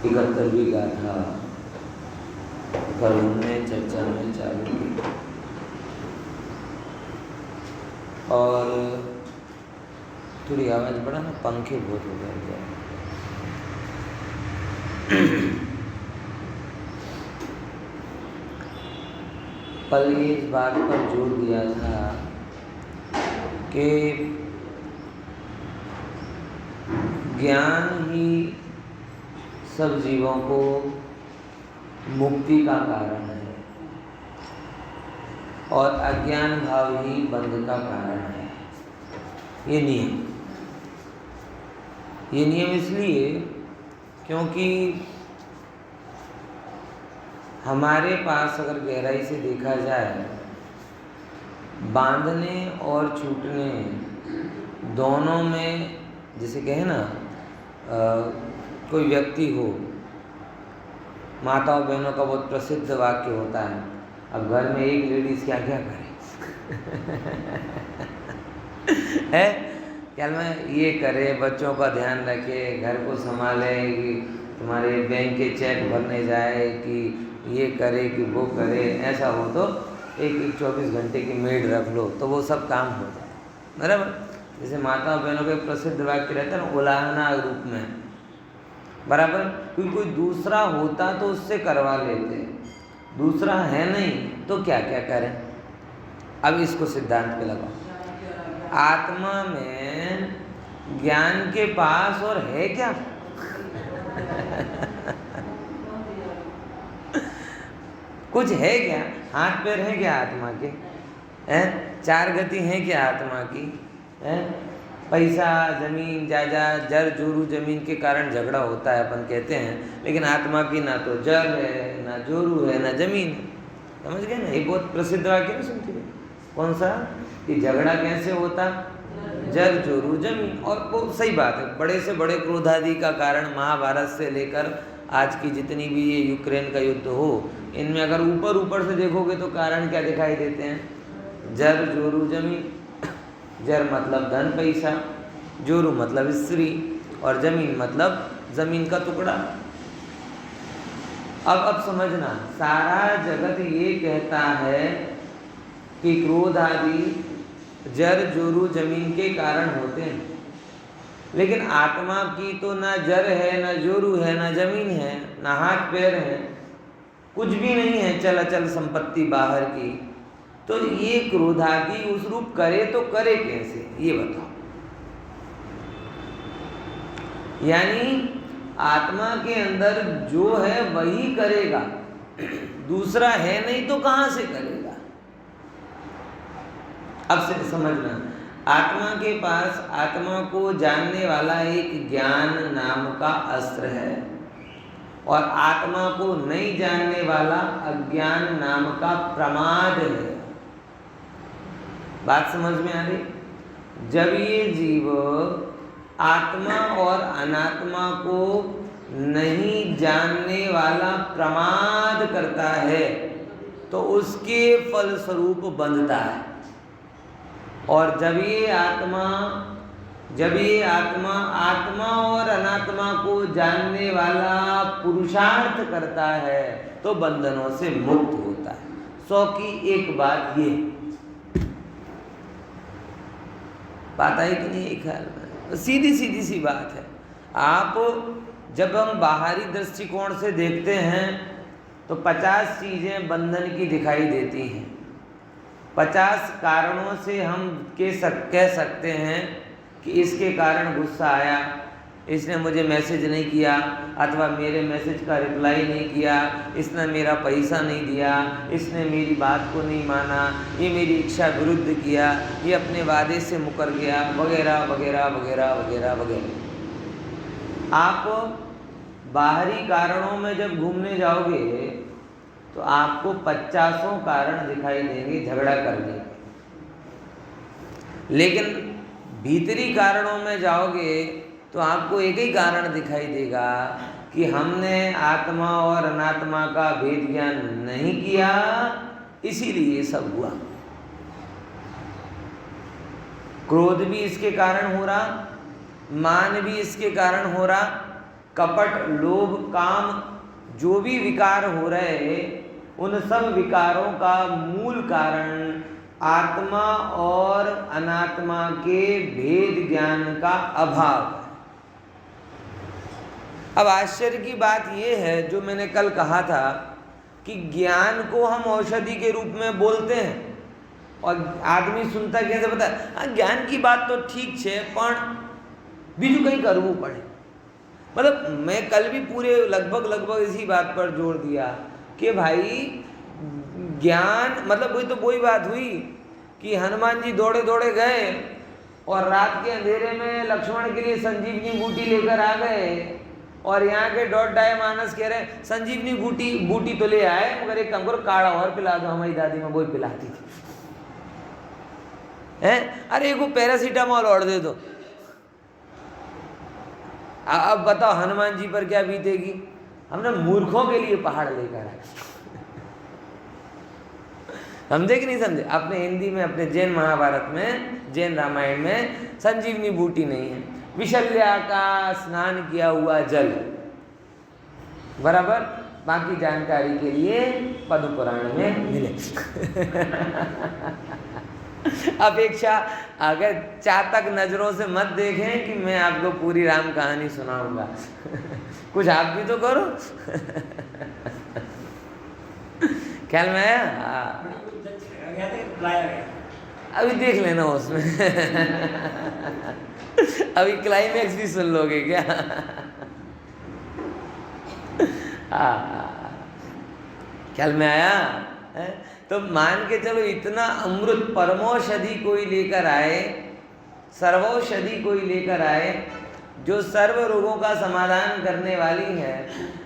71वीं गाथा पर हमने चर्चा में चालू की और थोड़ी आवाज़ बढ़ा ना, पंखे बहुत हो गए। कल ये इस बात पर जोर दिया था कि ज्ञान ही सब जीवों को मुक्ति का कारण है और अज्ञान भाव ही बंध का कारण है। ये नियम इसलिए क्योंकि हमारे पास अगर गहराई से देखा जाए, बांधने और छूटने दोनों में, जैसे कहे ना, कोई व्यक्ति हो, माताओं बहनों का बहुत प्रसिद्ध वाक्य होता है, अब घर में एक लेडीज क्या क्या करे है क्या, मैं ये करे, बच्चों का ध्यान रखे, घर को संभाले, कि तुम्हारे बैंक के चेक भरने जाए, कि ये करे कि वो करे, ऐसा हो तो एक 24 घंटे की मेड रख लो तो वो सब काम हो जाए, बराबर। जैसे माता बहनों का एक प्रसिद्ध वाक्य रहता है ना, उलाहना रूप में, बराबर। क्योंकि कोई दूसरा होता तो उससे करवा लेते, दूसरा है नहीं तो क्या क्या करें। अब इसको सिद्धांत पे लगाओ, आत्मा में ज्ञान के पास और है क्या कुछ है क्या? हाथ पैर है क्या आत्मा के? हैं? चार गति है क्या आत्मा की? हैं? पैसा, जमीन जायदाद, जर जोरू जमीन के कारण झगड़ा होता है, अपन कहते हैं, लेकिन आत्मा की ना तो जर है, ना जोरू है, ना जमीन है। समझ गए ना? ये बहुत प्रसिद्ध वाक्य है, सुनती है। कौन सा? कि झगड़ा कैसे होता? जर जोरू जमीन। और वो सही बात है, बड़े से बड़े क्रोधादि का कारण महाभारत से लेकर आज की जितनी भी ये यूक्रेन का युद्ध हो, इनमें अगर ऊपर से देखोगे तो कारण क्या दिखाई देते हैं? जर जोरू जमीन। जर मतलब धन पैसा, जोरू मतलब स्त्री, और जमीन मतलब जमीन का टुकड़ा। अब समझना, सारा जगत ये कहता है कि क्रोध आदि जर जोरू जमीन के कारण होते हैं, लेकिन आत्मा की तो ना जर है, ना जोरू है, ना जमीन है, ना हाथ पैर है, कुछ भी नहीं है, चल अचल संपत्ति बाहर की। तो ये क्रोधादि उस रूप करे तो करे कैसे, ये बताओ। यानी आत्मा के अंदर जो है वही करेगा, दूसरा है नहीं तो कहां से करेगा। अब से समझना, आत्मा के पास आत्मा को जानने वाला एक ज्ञान नाम का अस्त्र है, और आत्मा को नहीं जानने वाला अज्ञान नाम का प्रमाद है। बात समझ में आ रही? जब ये जीव आत्मा और अनात्मा को नहीं जानने वाला प्रमाद करता है तो उसके फलस्वरूप बंधता है। और जब ये आत्मा और अनात्मा को जानने वाला पुरुषार्थ करता है तो बंधनों से मुक्त होता है। 100 की एक बात ये बात आई कि नहीं? ख्याल में सीधी सी बात है। आप जब हम बाहरी दृष्टिकोण से देखते हैं तो 50 चीज़ें बंधन की दिखाई देती हैं। 50 कारणों से हम कह सकते हैं कि इसके कारण गुस्सा आया, इसने मुझे मैसेज नहीं किया, अथवा मेरे मैसेज का रिप्लाई नहीं किया, इसने मेरा पैसा नहीं दिया, इसने मेरी बात को नहीं माना, ये मेरी इच्छा विरुद्ध किया, ये अपने वादे से मुकर गया, वगैरह वगैरह वगैरह वगैरह वगैरह। आप बाहरी कारणों में जब घूमने जाओगे तो आपको 50 कारण दिखाई देंगे झगड़ा करने के, लेकिन भीतरी कारणों में जाओगे तो आपको एक ही कारण दिखाई देगा कि हमने आत्मा और अनात्मा का भेद ज्ञान नहीं किया, इसीलिए ये सब हुआ। क्रोध भी इसके कारण हो रहा, मान भी इसके कारण हो रहा, कपट, लोभ, काम, जो भी विकार हो रहे, उन सब विकारों का मूल कारण आत्मा और अनात्मा के भेद ज्ञान का अभाव है। अब आश्चर्य की बात यह है, जो मैंने कल कहा था कि ज्ञान को हम औषधि के रूप में बोलते हैं और आदमी सुनता कैसे पता है, हाँ ज्ञान की बात तो ठीक है पण बीजू कहीं करवू पड़े। मतलब मैं कल भी पूरे लगभग इसी बात पर जोर दिया कि भाई ज्ञान मतलब वही बात हुई कि हनुमान जी दौड़े दौड़े गए और रात के अंधेरे में लक्ष्मण के लिए संजीवनी बूटी लेकर आ गए और यहाँ के डॉटाए मानस कह रहे हैं संजीवनी बूटी तो ले आए मगर एक काम करो काढ़ा और पिला दो, हमारी दादी में वही पिलाती थी। हैं अरे एक पैरासीटामोल और दे दो। अब बताओ हनुमान जी पर क्या बीतेगी। हमने मूर्खों के लिए पहाड़ लेकर आए। समझे कि नहीं समझे। अपने हिंदी में अपने जैन महाभारत में जैन रामायण में संजीवनी बूटी नहीं है, विशल्या का स्नान किया हुआ जल बराबर। बाकी जानकारी के लिए पद्म पुराण में मिले। अपेक्षा अगर चातक नजरों से मत देखें कि मैं आपको पूरी राम कहानी सुनाऊंगा। कुछ आप भी तो करो। ख्याल में आया? अभी देख लेना उसमें। अभी क्लाइमैक्स भी सुन लोगे क्या? ख्याल में आया है? तो मान के चलो इतना अमृत परमौषधि कोई लेकर आए, सर्वौषधि कोई लेकर आए जो सर्व रोगों का समाधान करने वाली है,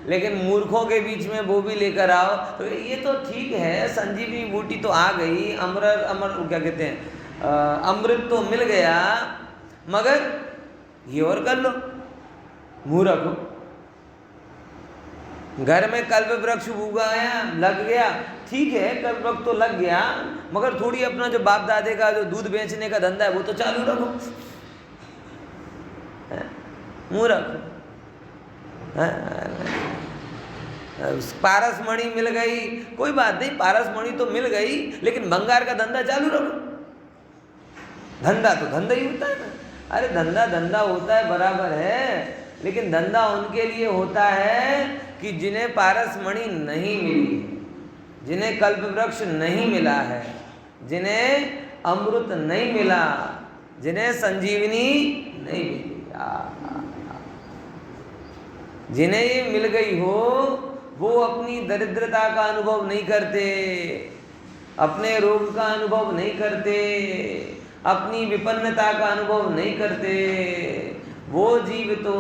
लेकिन मूर्खों के बीच में वो भी लेकर आओ तो ये तो ठीक है। संजीवनी बूटी तो आ गई, अमर क्या कहते हैं अमृत तो मिल गया, मगर ये और कर लो। मूर्ख हो, घर में कल्प वृक्ष उगाया लग गया, ठीक है कल्प वृक्ष तो लग गया, मगर थोड़ी अपना जो बाप दादे का जो दूध बेचने का धंधा है वो तो चालू रखो। मूर्ख। पारस मणि मिल गई, कोई बात नहीं, पारस मणि तो मिल गई, लेकिन भंगार का धंधा चालू रखो। धंधा तो धंधा ही होता है ना। अरे धंधा धंधा होता है बराबर है, लेकिन धंधा उनके लिए होता है कि जिन्हें पारस मणि नहीं मिली, जिन्हें कल्प वृक्ष नहीं मिला है, जिन्हें अमृत नहीं मिला, जिन्हें संजीवनी नहीं मिली, जिन्हें ये मिल गई हो वो अपनी दरिद्रता का अनुभव नहीं करते, अपने रोग का अनुभव नहीं करते, अपनी विपन्नता का अनुभव नहीं करते। वो जीव तो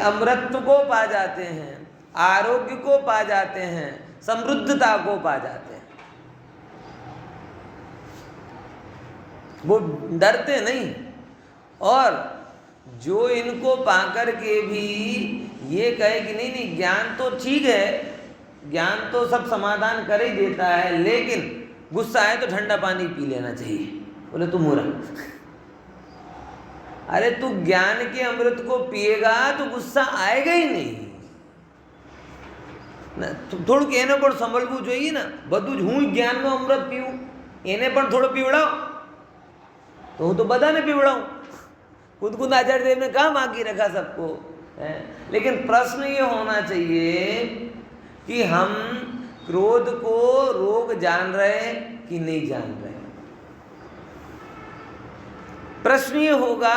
अमृत को पा जाते हैं, आरोग्य को पा जाते हैं, समृद्धता को पा जाते हैं। वो डरते नहीं। और जो इनको पाकर के भी ये कहे कि नहीं नहीं ज्ञान तो ठीक है, ज्ञान तो सब समाधान कर ही देता है, लेकिन गुस्सा आए तो ठंडा पानी पी लेना चाहिए, बोले तू मूर्ख। अरे तू ज्ञान के अमृत को पिएगा तो गुस्सा आएगा ही नहीं ना। थोड़ું એને પણ સંભળવું જોઈએ ना, બધું જ હું જ્ઞાનનો અમૃત પીવું, એને પણ થોડું પીવડાવ तो હું तो બધાને પીવડાવું। खुद आचार्य देव ने कहाँ बाकी रखा सबको है। लेकिन प्रश्न ये होना चाहिए कि हम क्रोध को रोग जान रहे कि नहीं जान रहे। प्रश्न ये होगा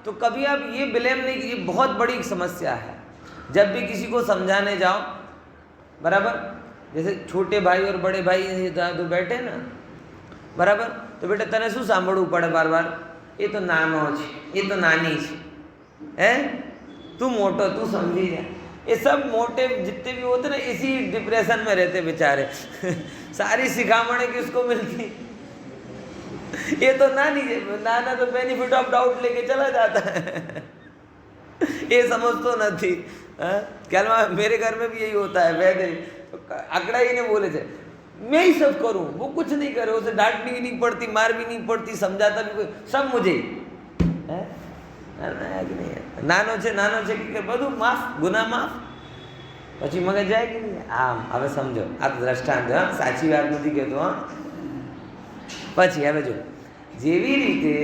तो कभी आप ये ब्लेम नहीं कीजिए। बहुत बड़ी समस्या है जब भी किसी को समझाने जाओ, बराबर, जैसे छोटे भाई और बड़े भाई तो बैठे ना, बराबर, तो बेटा तने शू सांभळવું પડે बार बार, ये तो नानो है, ये तो नानी है, तू मोटो, तू समझी जा। ये सब मोटे जितने भी होते ना इसी डिप्रेशन में रहते बेचारे। सारी सिखामणें किसको मिलती? ये तो नाना तो बेनिफिट ऑफ डाउट लेके चला जाता है। ये समझ तो नहीं। क्या मेरे घर में भी यही होता है। वैसे अकड़ा ही ने बोले थे मैं ही सब करूं, वो कुछ नहीं करे, उसे डांटनी भी नहीं पड़ती, मार भी नहीं पड़ती, समझाता भी कोई, सब मुझे है। નાનો છે કે બધું માફ, ગુના માફ. પછી મગજ જાય કે નહીં? આમ હવે સમજો, આ તો દ્રષ્ટાંત, હા, સાચી વાત નથી કહેતો. હા, પછી હવે જો, જેવી રીતે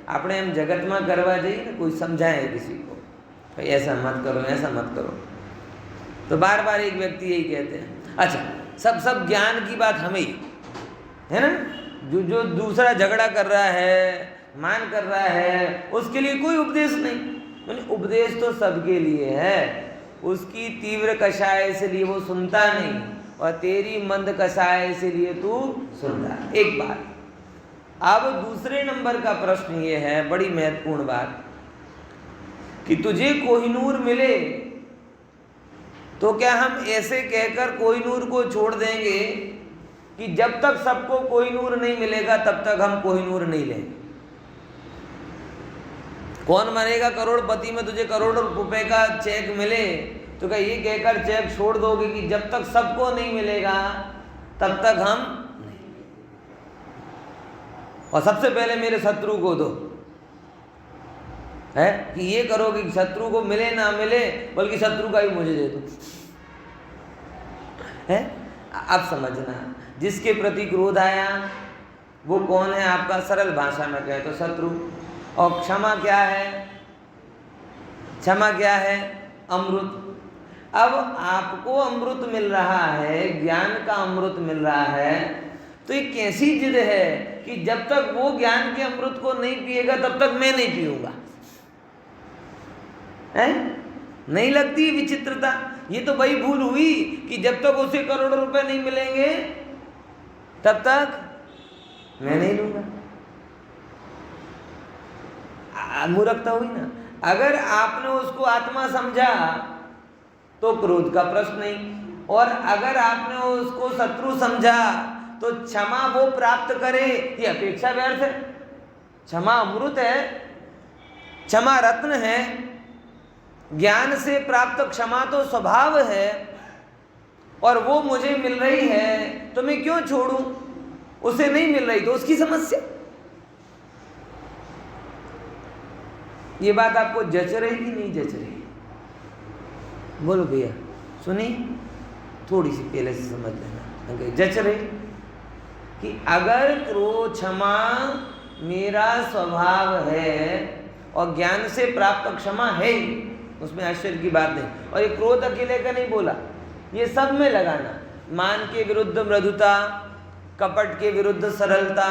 આપણે એમ જગતમાં કરવા જઈએ ને, કોઈ समझाए किसी को ऐसा मत करो, ऐसा मत करो, तो बार बार एक व्यक्ति यही कहते हैं, अच्छा सब ज्ञान की बात हमें ही है ना. जो दूसरा झगड़ा कर रहा है, मान कर रहा है, उसके लिए कोई उपदेश नहीं. उपदेश तो सबके लिए है. उसकी तीव्र कषाय से लिए वो सुनता नहीं, और तेरी मंद कषाय से लिए तू सुनता. एक बात. अब दूसरे नंबर का प्रश्न ये है, बड़ी महत्वपूर्ण बात, कि तुझे कोहिनूर मिले तो क्या हम ऐसे कहकर कोहिनूर को छोड़ देंगे कि जब तक सबको कोहिनूर नहीं मिलेगा तब तक हम कोहिनूर नहीं लेंगे. कौन मरेगा करोड़पति में, तुझे करोड़ों रुपए का चेक मिले तो क्या ये कहकर चेक छोड़ दोगे कि जब तक सबको नहीं मिलेगा तब तक हम नहीं, और सबसे पहले मेरे शत्रु को दो, है कि ये करोगे कि शत्रु को मिले ना मिले, बल्कि शत्रु का ही मुझे दे दो. है, अब समझना, जिसके प्रति क्रोध आया वो कौन है आपका? सरल भाषा में कहे तो शत्रु. और क्षमा क्या है? क्षमा क्या है? अमृत. अब आपको अमृत मिल रहा है, ज्ञान का अमृत मिल रहा है, तो ये कैसी जिद है कि जब तक वो ज्ञान के अमृत को नहीं पिएगा तब तक मैं नहीं पीऊंगा? है, नहीं लगती विचित्रता? ये तो वही भूल हुई कि जब तक उसे करोड़ों रुपए नहीं मिलेंगे तब तक मैं नहीं लूंगा. मूर्खता हुई ना. अगर आपने उसको आत्मा समझा तो क्रोध का प्रश्न नहीं, और अगर आपने उसको शत्रु समझा तो क्षमा वो प्राप्त करे, ये अपेक्षा व्यर्थ है. क्षमा अमृत है, क्षमा रत्न है. ज्ञान से प्राप्त क्षमा तो स्वभाव है, और वो मुझे मिल रही है तो मैं क्यों छोड़ूं? उसे नहीं मिल रही तो उसकी समस्या. ये बात आपको जच रही कि नहीं जच रही? बोलो भैया, सुनी? थोड़ी सी पहले से समझ लेना. जच रही कि अगर क्रोध क्षमा मेरा स्वभाव है और ज्ञान से प्राप्त क्षमा है, उसमें आश्चर्य की बात नहीं. और ये क्रोध अकेले का नहीं बोला, ये सब में लगाना. मान के विरुद्ध मृदुता, कपट के विरुद्ध सरलता,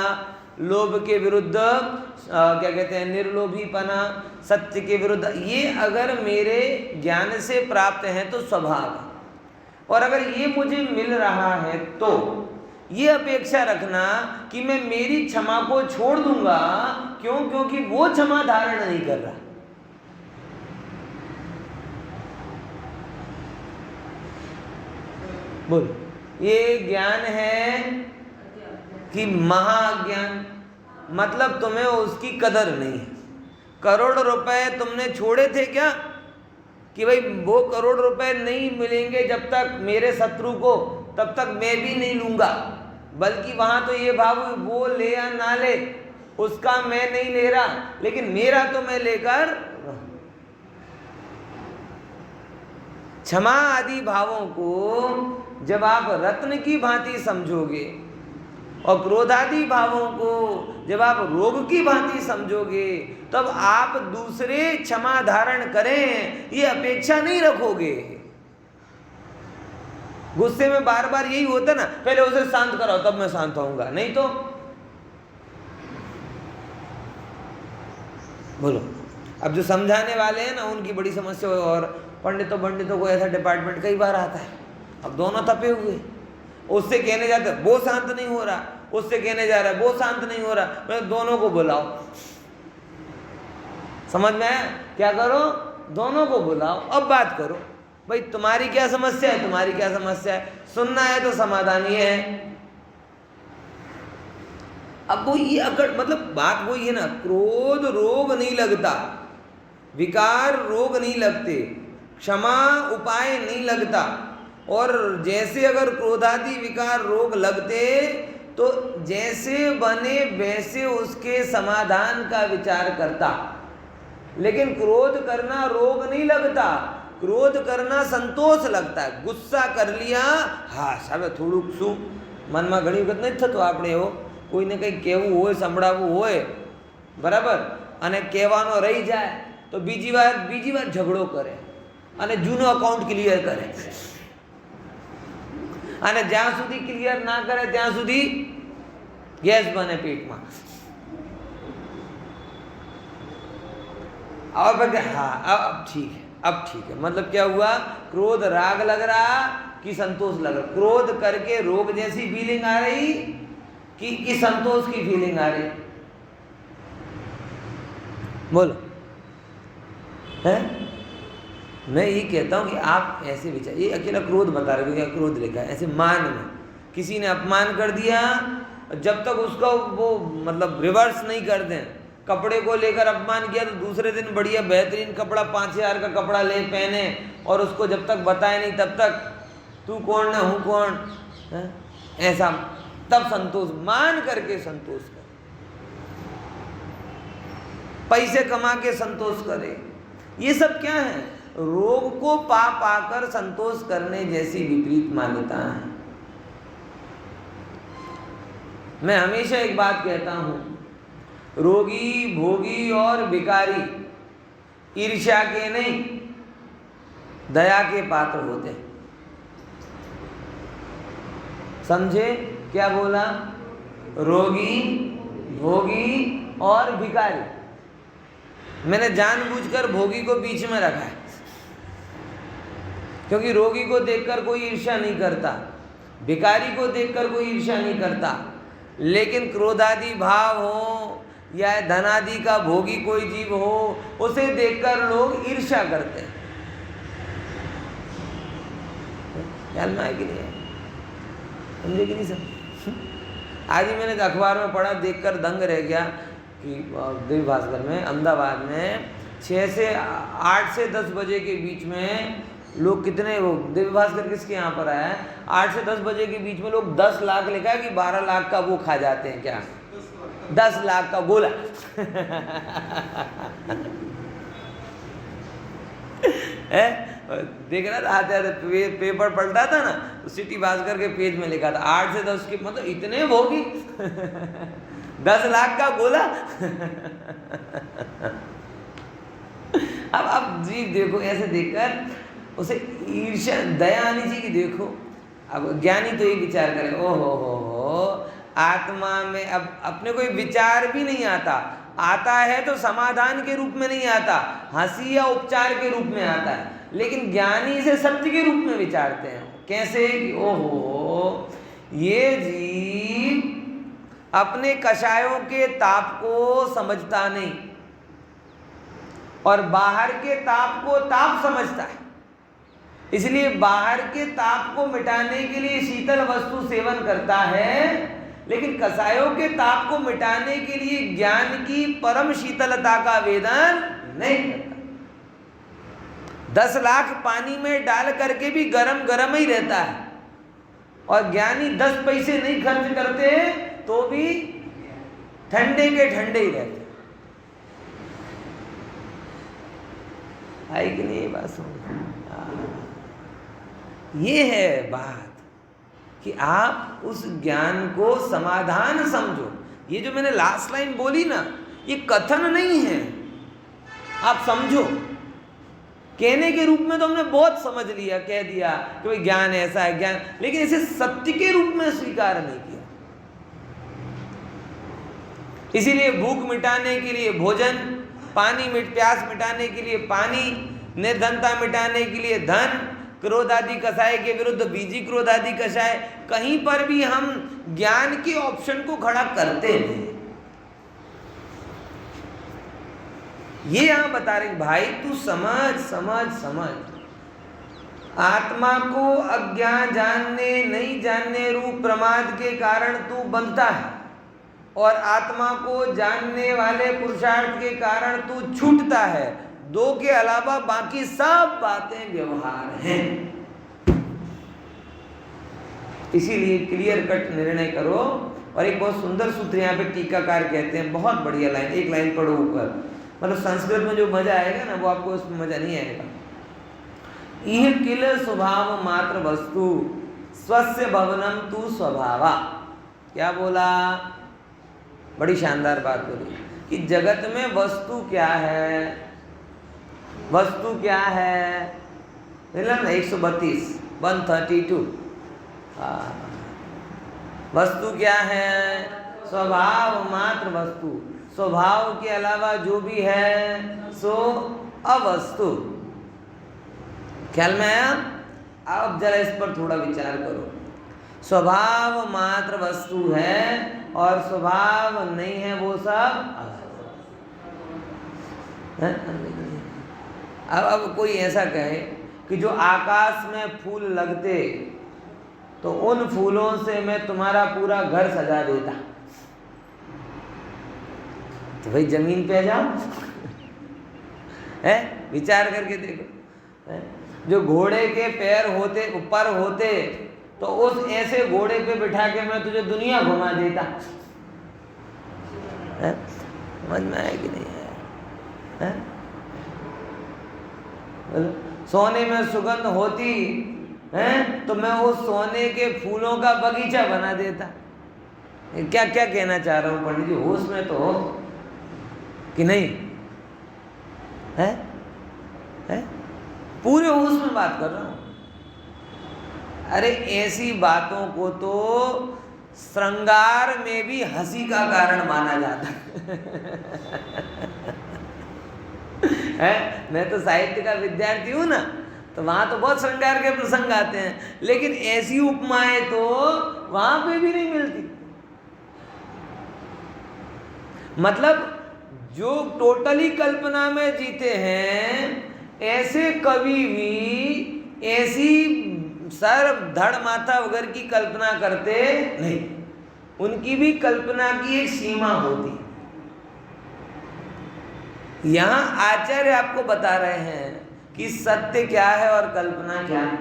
लोभ के विरुद्ध क्या कहते हैं, निर्लोभीपना, सत्य के विरुद्ध, ये अगर मेरे ज्ञान से प्राप्त हैं तो स्वभाव है. और अगर ये मुझे मिल रहा है तो ये अपेक्षा रखना कि मैं मेरी क्षमा को छोड़ दूंगा. क्यों? क्योंकि वो क्षमा धारण नहीं कर रहा. बोल, ये ज्ञान है कि महाज्ञान? मतलब तुम्हें उसकी कदर नहीं है. करोड़ रुपए तुमने छोड़े थे क्या कि भाई वो करोड़ रुपए नहीं मिलेंगे जब तक मेरे शत्रु को, तब तक मैं भी नहीं लूंगा. बल्कि वहां तो ये भाव, वो ले या ना ले, उसका मैं नहीं ले रहा, लेकिन मेरा तो मैं लेकर. क्षमा आदि भावों को जब आप रत्न की भांति समझोगे और क्रोधादि भावों को जब आप रोग की भांति समझोगे, तब आप दूसरे क्षमा धारण करें ये अपेक्षा नहीं रखोगे. गुस्से में बार बार यही होता ना, पहले उसे शांत कराओ तब मैं शांत होऊंगा, नहीं तो बोलो. अब जो समझाने वाले हैं ना, उनकी बड़ी समस्या. और पंडितों को ऐसा डिपार्टमेंट कई बार आता है. अब दोनों तपे हुए, उससे कहने जाते वो शांत नहीं हो रहा, उससे कहने जा रहा है वो शांत नहीं हो रहा. मैं दोनों को बुलाओ. समझ में आया? क्या करो? दोनों को बुलाओ, अब बात करो. भाई तुम्हारी क्या समस्या है, तुम्हारी क्या समस्या है, सुनना है तो समाधान ये है. अब वो ये अगर मतलब बात वही है ना, क्रोध रोग नहीं लगता, विकार रोग नहीं लगते, क्षमा उपाय नहीं लगता. और जैसे अगर क्रोधादि विकार रोग लगते तो जैसे बने वैसे उसके समाधान का विचार करता. लेकिन क्रोध करना रोग नहीं लगता, क्रोध करना संतोष लगता है। गुस्सा कर लिया, હા સાહેબ થોડુંક શું મનમાં ઘણી વખત નથી થતું આપણે એવો, કોઈને કંઈક કહેવું હોય, સંભળાવવું હોય, બરાબર, અને કહેવાનો રહી જાય તો બીજી વાર ઝઘડો કરે અને જૂનો અકાઉન્ટ ક્લિયર કરે, અને જ્યાં સુધી ક્લિયર ના કરે ત્યાં સુધી ગેસ બને પેટમાં। और बोलते हाँ अब ठीक है, अब ठीक है, मतलब क्या हुआ, क्रोध राग लग रहा कि संतोष लग रहा, क्रोध करके रोग जैसी फीलिंग आ रही कि संतोष की फीलिंग आ रही, बोलो है? मैं ये कहता हूँ कि आप ऐसे विचार, ये अकेला क्रोध बता रहे हो, क्या क्रोध लिखा है, ऐसे मान में किसी ने अपमान कर दिया, जब तक उसका वो मतलब रिवर्स नहीं कर दें, कपड़े को लेकर अपमान किया तो दूसरे दिन बढ़िया बेहतरीन कपड़ा 5000 का कपड़ा ले पहने और उसको जब तक बताए नहीं तब तक तू कौन ना हूँ कौन है? ऐसा तब संतोष, मान करके संतोष करे, पैसे कमा के संतोष करे, ये सब क्या है, रोग को पा पाकर संतोष करने जैसी विपरीत मान्यता है। मैं हमेशा एक बात कहता हूँ, रोगी भोगी और भिखारी ईर्ष्या के नहीं दया के पात्र होते हैं। समझे क्या बोला? रोगी भोगी और भिखारी, मैंने जानबूझकर भोगी को बीच में रखा है क्योंकि रोगी को देखकर कोई ईर्ष्या नहीं करता, भिखारी को देखकर कोई ईर्ष्या नहीं करता, लेकिन क्रोधादि भाव हो या धनादि का भोगी कोई जीव हो उसे देखकर लोग ईर्ष्या करते हैं। ख्याल में आए कि नहीं है? समझे कि नहीं सब? आज ही मैंने अखबार में पढ़ा, देखकर दंग रह गया कि दिव्य भास्कर में अहमदाबाद में 8 से 10 बजे के बीच में लोग कितने, वो दिव्य भास्कर किसके यहाँ पर आया है, 8 से 10 बजे के बीच में लोग 10 लाख लिखा है कि 12 लाख का वो खा जाते हैं, क्या 10 लाख का गोला है? देख रहा था, आते पेपर पलटा था ना तो सिटी भास्कर के पेज में लिखा था 8 से 10 के, मतलब इतने भोगी 10 लाख का गोला अब जी देखो, ऐसे देखकर उसे ईर्ष्या दया आनी चाहिए कि देखो, अब ज्ञानी तो ये विचार करे, ओ हो आत्मा में अब अपने कोई विचार भी नहीं आता है तो समाधान के रूप में नहीं आता, हंसी या उपचार के रूप में आता है, लेकिन ज्ञानी इसे सत्य के रूप में विचारते हैं। कैसे कि ओहो ये जीव अपने कषायों के ताप को समझता नहीं और बाहर के ताप को ताप समझता है, इसलिए बाहर के ताप को मिटाने के लिए शीतल वस्तु सेवन करता है, लेकिन कसायों के ताप को मिटाने के लिए ज्ञान की परम शीतलता का वेदन नहीं करता। 10 लाख पानी में डाल करके भी गरम गरम ही रहता है, और ज्ञानी 10 पैसे नहीं खर्च करते तो भी ठंडे के ठंडे ही रहते। है कि नहीं बात? समझ, ये है बात कि आप उस ज्ञान को समाधान समझो। ये जो मैंने लास्ट लाइन बोली ना, ये कथन नहीं है, आप समझो। कहने के रूप में तो हमने बहुत समझ लिया, कह दिया कि भाई ज्ञान ऐसा है ज्ञान, लेकिन इसे सत्य के रूप में स्वीकार नहीं किया। इसीलिए भूख मिटाने के लिए भोजन, प्यास मिटाने के लिए पानी, निर्धनता मिटाने के लिए धन, क्रोध आदि कषाय के विरुद्ध बीजी क्रोध आदि कषाय, कहीं पर भी हम ज्ञान के ऑप्शन को खड़ा करते नहीं। ये यहां बता रहे भाई तू समझ समझ समझ, आत्मा को अज्ञान जानने नहीं जानने रूप प्रमाद के कारण तू बनता है, और आत्मा को जानने वाले पुरुषार्थ के कारण तू छूटता है। 2 के अलावा बाकी सब बातें व्यवहार हैं। इसीलिए क्लियर कट निर्णय करो। और एक बहुत सुंदर सूत्र यहाँ पे टीकाकार कहते हैं, बहुत बढ़िया लाइन, एक लाइन पढ़ो ऊपर, मतलब संस्कृत में जो मजा आएगा ना वो आपको उसमें मजा नहीं आएगा। यह किल स्वभाव मात्र वस्तु स्वस्य भवनम तू स्वभावा। क्या बोला? बड़ी शानदार बात बोली कि जगत में वस्तु क्या है, वस्तु क्या है, 132 132। वस्तु क्या है? स्वभाव मात्र वस्तु, स्वभाव के अलावा जो भी है सो अवस्तु। ख्याल में आया? अब जरा इस पर थोड़ा विचार करो। स्वभाव मात्र वस्तु है और स्वभाव नहीं है वो सब है? अब कोई ऐसा कहे कि जो आकाश में फूल लगते तो उन फूलों से मैं तुम्हारा पूरा घर सजा देता, तो भाई जमीन पे जाओ है, विचार करके देखो है? जो घोड़े के पैर होते ऊपर होते तो उस ऐसे घोड़े पे बिठा के मैं तुझे दुनिया घुमा देता। समझ में आया कि नहीं है? सोने में सुगंध होती है तो मैं उस सोने के फूलों का बगीचा बना देता। क्या क्या कहना चाह रहा हूँ पंडित जी, होश में तो हो कि नहीं है? पूरे होश में बात कर रहा हूँ। अरे ऐसी बातों को तो श्रृंगार में भी हंसी का कारण माना जाता है। मैं तो साहित्य का विद्यार्थी हूँ ना, तो वहाँ तो बहुत श्रृंगार के प्रसंग आते हैं, लेकिन ऐसी उपमाएं तो वहाँ पे भी नहीं मिलती। मतलब जो टोटली कल्पना में जीते हैं ऐसे कभी भी ऐसी सर धड़ माथा वगैरह की कल्पना करते नहीं। उनकी भी कल्पना की एक सीमा होती। यहाँ आचार्य आपको बता रहे हैं कि सत्य क्या है और कल्पना क्या है।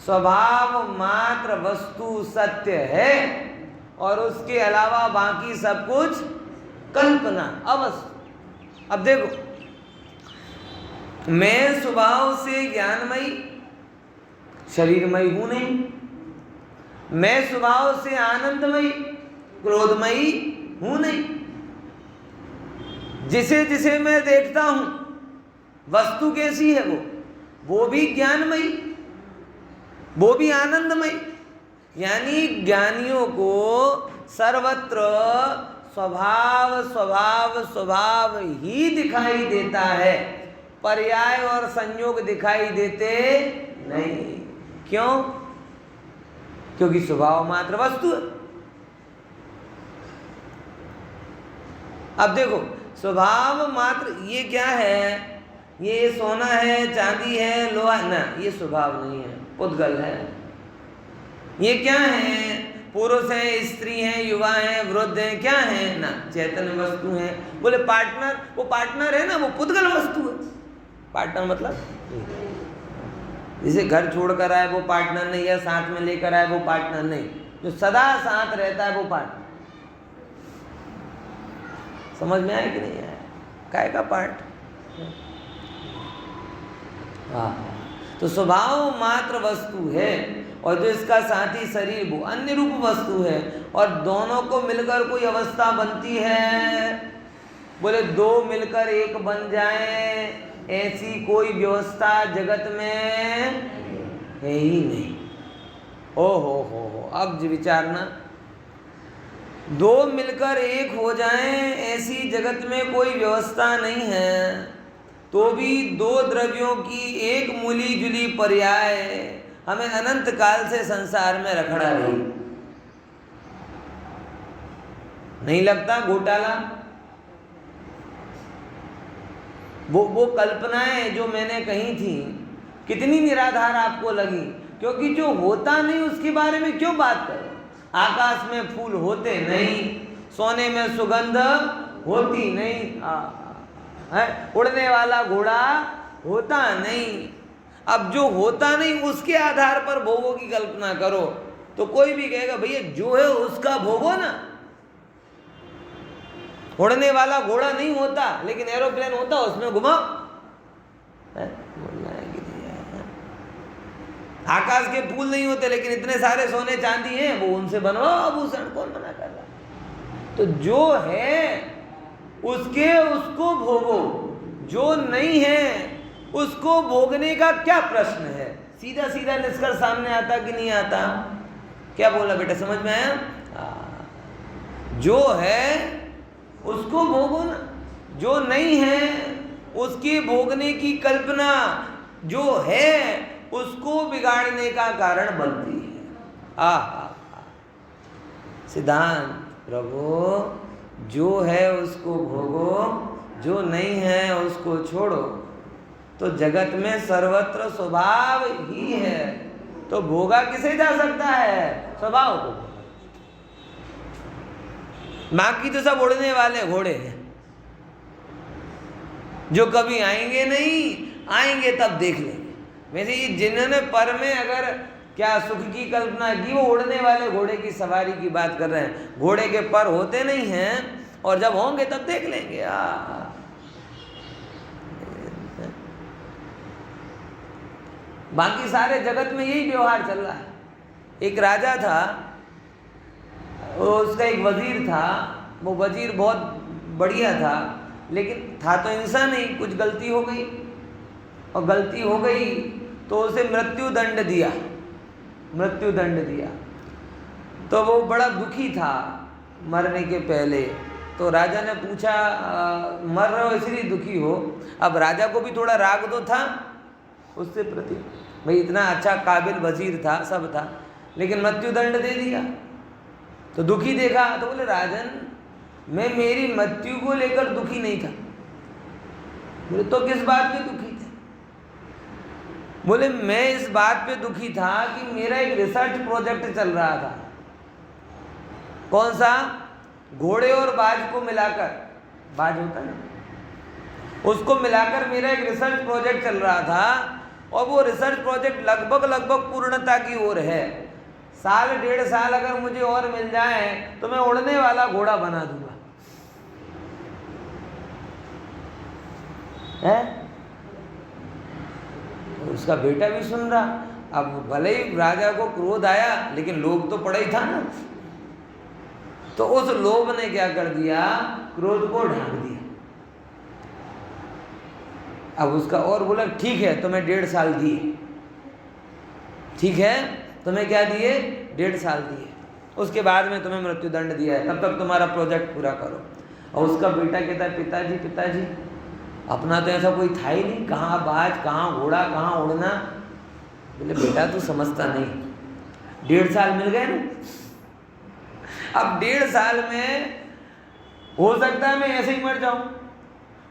स्वभाव मात्र वस्तु सत्य है और उसके अलावा बाकी सब कुछ कल्पना अवस्तु। अब देखो, मैं स्वभाव से ज्ञानमयी शरीरमयी हूं नहीं, मैं स्वभाव से आनंदमयी क्रोधमयी हूं नहीं। जिसे जिसे मैं देखता हूं वस्तु कैसी है, वो भी ज्ञानमयी, वो भी आनंदमयी। यानी ज्ञानियों को सर्वत्र स्वभाव स्वभाव स्वभाव ही दिखाई देता है, पर्याय और संयोग दिखाई देते नहीं। क्यों? क्योंकि स्वभाव मात्र वस्तु है। अब देखो, स्वभाव मात्र ये क्या है? ये सोना है, चांदी है, लोहा ना, ये स्वभाव नहीं है, पुद्गल है। ये क्या है? पुरुष है, स्त्री है, युवा है, वृद्ध है, क्या है ना, चैतन्य वस्तु है। बोले पार्टनर, वो पार्टनर है ना, वो पुद्गल वस्तु है। पार्टनर मतलब जिसे घर छोड़कर आए वो पार्टनर नहीं, या साथ में लेकर आए वो पार्टनर नहीं, जो सदा साथ रहता है वो पार्टनर। समझ में आया कि नहीं आया? काय का पार्ट? हाँ, तो स्वभाव मात्र वस्तु है और जो इसका साथी शरीर वो अन्य रूप वस्तु है, और दोनों को मिलकर कोई अवस्था बनती है। बोले दो मिलकर एक बन जाए, ऐसी कोई व्यवस्था जगत में है ही नहीं। ओ हो, अब विचारना, दो मिलकर एक हो जाएं ऐसी जगत में कोई व्यवस्था नहीं है, तो भी दो द्रव्यों की एक मूली जुली पर्याय हमें अनंत काल से संसार में रखड़ा रही। नहीं लगता घोटाला? वो कल्पनाएं जो मैंने कही थी कितनी निराधार आपको लगी, क्योंकि जो होता नहीं उसके बारे में क्यों बात करें। आकाश में फूल होते नहीं, सोने में सुगंध होती नहीं, है उड़ने वाला घोड़ा होता नहीं। अब जो होता नहीं उसके आधार पर भोगों की कल्पना करो तो कोई भी कहेगा भैया जो है उसका भोगो ना। उड़ने वाला घोड़ा नहीं होता, लेकिन एरोप्लेन होता, उसमें घुमाओ। आकाश के फूल नहीं होते, लेकिन इतने सारे सोने चांदी हैं, वो उनसे बनवाओ आभूषण, कौन मना कर रहा। तो जो है उसको भोगो, जो नहीं है उसको भोगने का क्या प्रश्न है। सीधा सीधा निष्कर्ष सामने आता कि नहीं आता? क्या बोला बेटा, समझ में आया? जो है उसको भोगो ना, जो नहीं है उसके भोगने की कल्पना जो है उसको बिगाड़ने का कारण बनती है। सिद्धांत प्रभु, जो है उसको भोगो, जो नहीं है उसको छोड़ो। तो जगत में सर्वत्र स्वभाव ही है, तो भोगा किसे जा सकता है? स्वभाव को। बाकी तो सब उड़ने वाले घोड़े हैं, जो कभी आएंगे नहीं, आएंगे तब देख लेंगे। वैसे ये जिन्होंने पर में अगर क्या सुख की कल्पना की, वो उड़ने वाले घोड़े की सवारी की बात कर रहे हैं। घोड़े के पर होते नहीं हैं, और जब होंगे तब देख लेंगे। बाकी सारे जगत में यही व्यवहार चल रहा है। एक राजा था, उसका एक वजीर था। वो वजीर बहुत बढ़िया था, लेकिन था तो इंसान ही, कुछ गलती हो गई, और गलती हो गई तो उसे मृत्यु दंड दिया। तो वो बड़ा दुखी था मरने के पहले। तो राजा ने पूछा, मर रहे हो इसलिए दुखी हो? अब राजा को भी थोड़ा राग तो था उससे प्रति, भाई इतना अच्छा काबिल वजीर था, सब था, लेकिन मृत्यु दंड दे दिया। तो दुखी देखा तो बोले, राजन मैं मेरी मृत्यु को लेकर दुखी नहीं था। बोले तो किस बात पे दुखी थे? बोले मैं इस बात पे दुखी था कि मेरा एक रिसर्च प्रोजेक्ट चल रहा था। कौन सा? घोड़े और बाज को मिलाकर, बाज होता है ना, उसको मिलाकर मेरा एक रिसर्च प्रोजेक्ट चल रहा था, और वो रिसर्च प्रोजेक्ट लगभग पूर्णता की ओर है। साल 1.5 साल अगर मुझे और मिल जाए तो मैं उड़ने वाला घोड़ा बना दूंगा। है? उसका बेटा भी सुन रहा। अब भले ही राजा को क्रोध आया, लेकिन लोभ तो पड़ा ही था ना। तो उस लोभ ने क्या कर दिया, क्रोध को ढांक दिया। अब उसका और बोला, ठीक है तुम्हें 1.5 साल दिए, ठीक है तुम्हें क्या दिए, 1.5 साल दिए, उसके बाद में तुम्हें मृत्यु दंड दिया है, तब तक तुम्हारा प्रोजेक्ट पूरा करो। और उसका बेटा कहता है, पिताजी अपना तो ऐसा कोई था ही नहीं, कहाँ बाज, कहाँ घोड़ा, कहाँ उड़ना। बोले बेटा तू समझता नहीं, 1.5 साल मिल गए ना। अब 1.5 साल में हो सकता है मैं ऐसे ही मर जाऊं,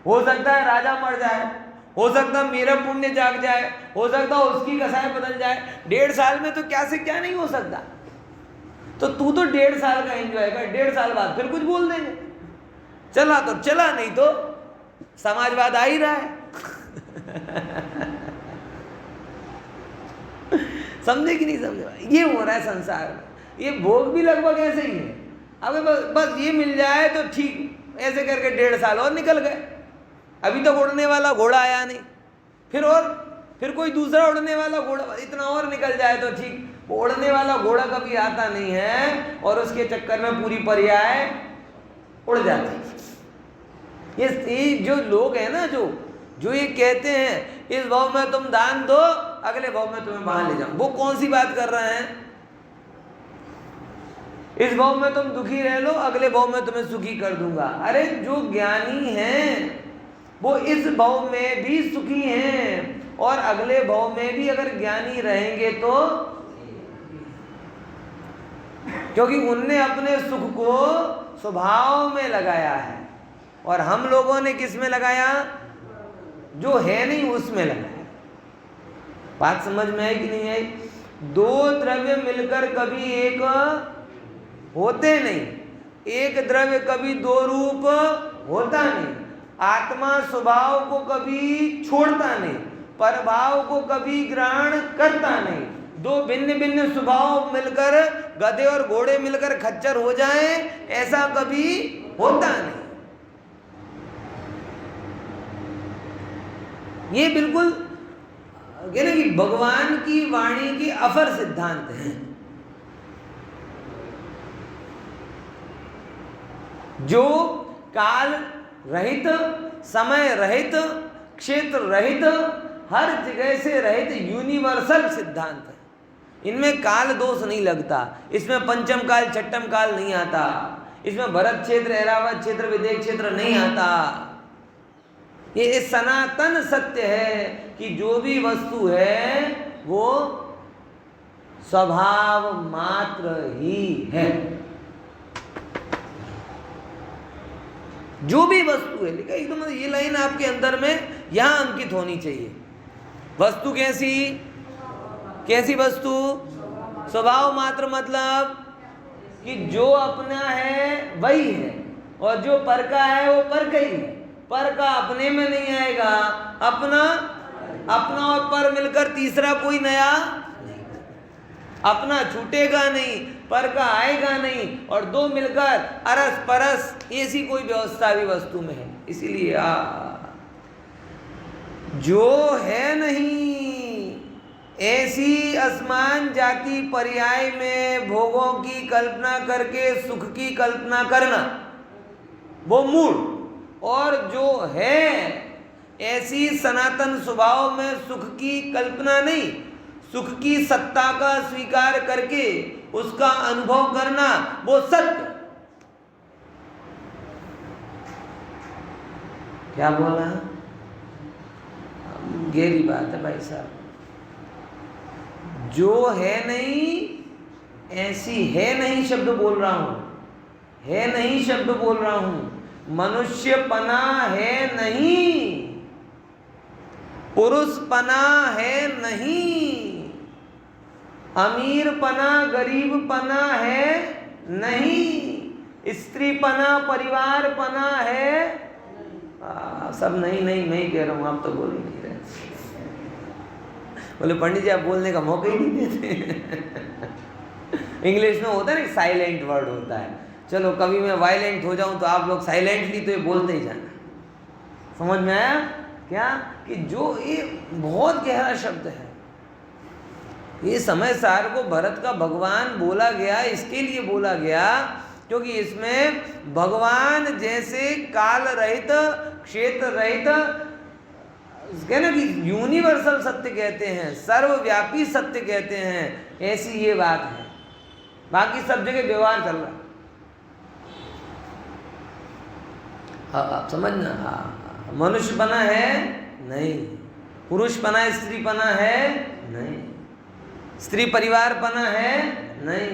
हो सकता है राजा मर जाए, हो सकता है मेरा पुण्य जाग जाए, हो सकता है उसकी कसाई बदल जाए। 1.5 साल में तो क्या से क्या नहीं हो सकता। तो तू तो 1.5 साल का एंजॉय कर, 1.5 साल बाद फिर कुछ बोल देंगे। चला तो चला, नहीं तो समाजवाद आ ही रहा है। समझे कि नहीं समझे? ये हो रहा है संसार में। ये भोग भी लगभग ऐसे ही है। अब बस ये मिल जाए तो ठीक, ऐसे करके 1.5 साल और निकल गए। अभी तक उड़ने वाला घोड़ा आया नहीं, फिर कोई दूसरा उड़ने वाला घोड़ा, इतना और निकल जाए तो ठीक। वो उड़ने वाला घोड़ा कभी आता नहीं है, और उसके चक्कर में पूरी पर्याय उड़ जाती। ये जो लोग हैं ना, जो ये कहते हैं इस भाव में तुम दान दो, अगले भाव में तुम्हें वहां ले जाऊं, वो कौन सी बात कर रहे हैं? इस भाव में तुम दुखी रह लो, अगले भाव में तुम्हें सुखी कर दूंगा। अरे जो ज्ञानी हैं वो इस भाव में भी सुखी हैं, और अगले भाव में भी अगर ज्ञानी रहेंगे तो, क्योंकि उनने अपने सुख को स्वभाव में लगाया है, और हम लोगों ने किस में लगाया? जो है नहीं उसमें लगाया। बात समझ में आई कि नहीं आई? 2 द्रव्य मिलकर कभी एक होते नहीं, एक द्रव्य कभी 2 रूप होता नहीं, आत्मा स्वभाव को कभी छोड़ता नहीं, परभाव को कभी ग्रहण करता नहीं। 2 भिन्न भिन्न स्वभाव मिलकर, गधे और घोड़े मिलकर खच्चर हो जाएं, ऐसा कभी होता नहीं। ये बिल्कुल कह ना कि भगवान की वाणी के अफर सिद्धांत हैं। जो काल रहित, समय रहित, क्षेत्र रहित, हर जगह से रहित यूनिवर्सल सिद्धांत है। इनमें काल दोष नहीं लगता, इसमें पंचम काल छठम काल नहीं आता, इसमें भरत क्षेत्र, ऐरावत क्षेत्र, विदेह क्षेत्र नहीं आता। ये सनातन सत्य है कि जो भी वस्तु है वो स्वभाव मात्र ही है। जो भी वस्तु है, लिखा एकदम ये लाइन आपके अंदर में यहां अंकित होनी चाहिए। वस्तु कैसी? कैसी वस्तु? स्वभाव मात्र, मतलब कि जो अपना है वही है और जो पर का है वो पर का ही है। पर का अपने में नहीं आएगा, अपना और पर मिलकर तीसरा कोई नया नहीं, अपना छूटेगा नहीं, पर का आएगा नहीं, और दो मिलकर अरस परस ऐसी कोई व्यवस्था भी वस्तु में है। इसीलिए जो है नहीं ऐसी असमान जाति पर्याय में भोगों की कल्पना करके सुख की कल्पना करना वो मूल, और जो है ऐसी सनातन स्वभाव में सुख की कल्पना नहीं, सुख की सत्ता का स्वीकार करके उसका अनुभव करना वो सत्य। क्या बोला? गहरी बात है भाई साहब। जो है नहीं ऐसी है नहीं शब्द बोल रहा हूं, है नहीं शब्द बोल रहा हूं। मनुष्यपना है नहीं, पुरुषपना है नहीं, अमीरपना गरीबपना है नहीं, स्त्रीपना परिवारपना है सब नहीं। मैं ही कह रहा हूं, आप तो बोल ही नहीं रहे। बोले पंडित जी आप बोलने का मौका ही नहीं देते। इंग्लिश में होता है ना, साइलेंट वर्ड होता है। चलो कभी मैं वायलेंट हो जाऊं तो आप लोग साइलेंटली तो ये बोलते ही जाना। समझ में आया क्या? कि जो ये बहुत गहरा शब्द है, ये समय सार को भरत का भगवान बोला गया, इसके लिए बोला गया क्योंकि इसमें भगवान जैसे काल रहित, क्षेत्र रहित, कहना कि यूनिवर्सल सत्य कहते हैं, सर्वव्यापी सत्य कहते हैं, ऐसी ये बात है। बाकी सब जगह व्यवहार चल रहा है। आप समझना, मनुष्यपना है नहीं, पुरुषपना स्त्रीपना है नहीं, स्त्री परिवारपना है नहीं,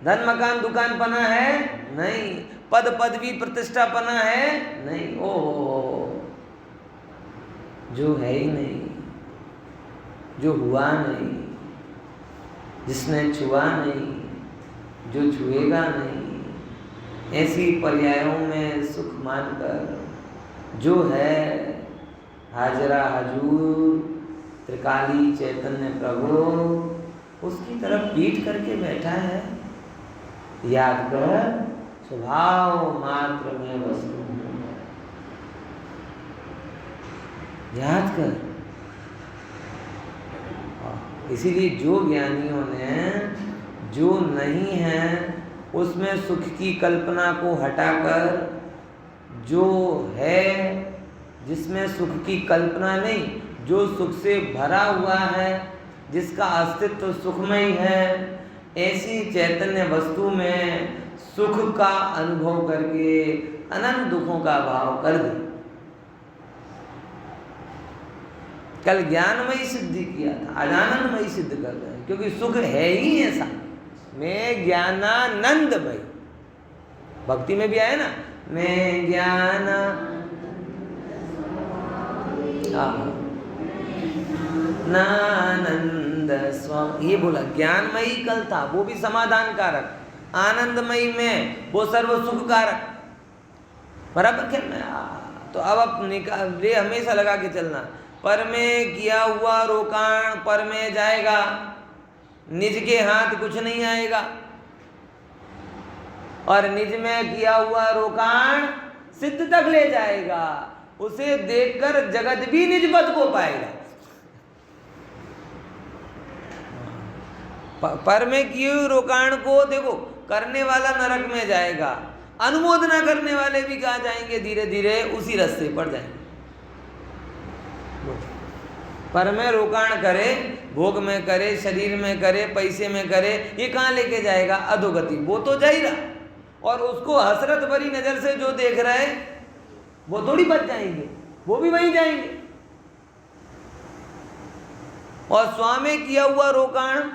धन मकान दुकानपना है नहीं, पद पदवी प्रतिष्ठापना है नहीं। ओ जो है ही नहीं, जो हुआ नहीं, जिसने छुआ नहीं, जो छुएगा नहीं, ऐसी पर्यायों में सुख मानकर जो है हाजरा हजूर त्रिकाली चैतन्य प्रभु, उसकी तरफ पीठ करके बैठा है। याद कर स्वभाव मात्र में वस्तु, याद कर। इसीलिए जो ज्ञानियों ने जो नहीं है उसमें सुख की कल्पना को हटाकर जो है जिसमें सुख की कल्पना नहीं, जो सुख से भरा हुआ है, जिसका अस्तित्व सुखमय है, ऐसी चैतन्य वस्तु में सुख का अनुभव करके अनंत दुखों का अभाव कर दे। कल ज्ञानमयी सिद्धि किया था, आज आनंदमयी सिद्ध कर रहे हैं, क्योंकि सुख है ही ऐसा। मैं ज्ञानानंदमयी, भक्ति में भी आया ना, मैं ज्ञान नानंद स्वामी, ये बोला। ज्ञानमयी कल था, वो भी समाधान कारक, आनंदमयी में वो सर्व सुख कारक। बराबर क्या में? तो अब ये हमेशा लगा के चलना, पर में किया हुआ रोकाण पर में जाएगा, निज के हाथ कुछ नहीं आएगा, और निज में किया हुआ रोकाण सिद्ध तक ले जाएगा। उसे देखकर जगत भी निज पद को पाएगा। पर में किए हुए रोकाण को देखो, करने वाला नरक में जाएगा, अनुमोदना करने वाले भी कहाँ जाएंगे, धीरे धीरे उसी रास्ते पर जाएंगे। पर में रोकाण करे, भोग में करे, शरीर में करे, पैसे में करे, ये कहाँ लेके जाएगा, अधोगति। वो तो जा ही रहा, और उसको हसरत भरी नजर से जो देख रहा है वो थोड़ी बच जाएंगे, वो भी वहीं जाएंगे। और स्वामी किया हुआ रोकाण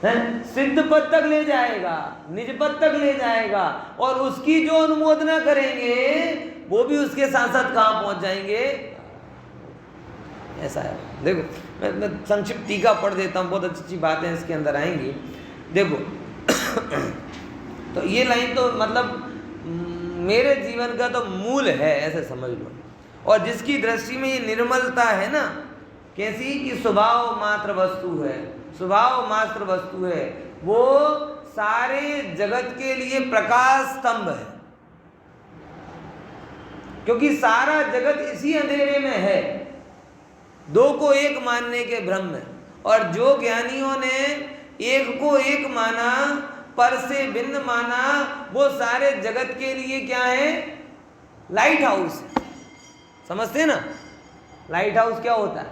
सिद्ध पद तक ले जाएगा, निज पद तक ले जाएगा, और उसकी जो अनुमोदना करेंगे वो भी उसके साथ साथ कहाँ पहुंच जाएंगे, ऐसा है। देखो मैं संक्षिप्त टीका पढ़ देता हूँ, बहुत अच्छी अच्छी बातें इसके अंदर आएंगी। देखो तो ये लाइन तो मतलब मेरे जीवन का तो मूल है, ऐसे समझ लो। और जिसकी दृष्टि में ये निर्मलता है ना, कैसी कि स्वभाव मात्र वस्तु है, स्वभाव मात्र वस्तु है, वो सारे जगत के लिए प्रकाश स्तंभ है। क्योंकि सारा जगत इसी अंधेरे में है, दो को एक मानने के भ्रम में। और जो ज्ञानियों ने एक को एक माना, पर से भिन्न माना, वो सारे जगत के लिए क्या है, लाइट हाउस है। समझते ना, लाइट हाउस क्या होता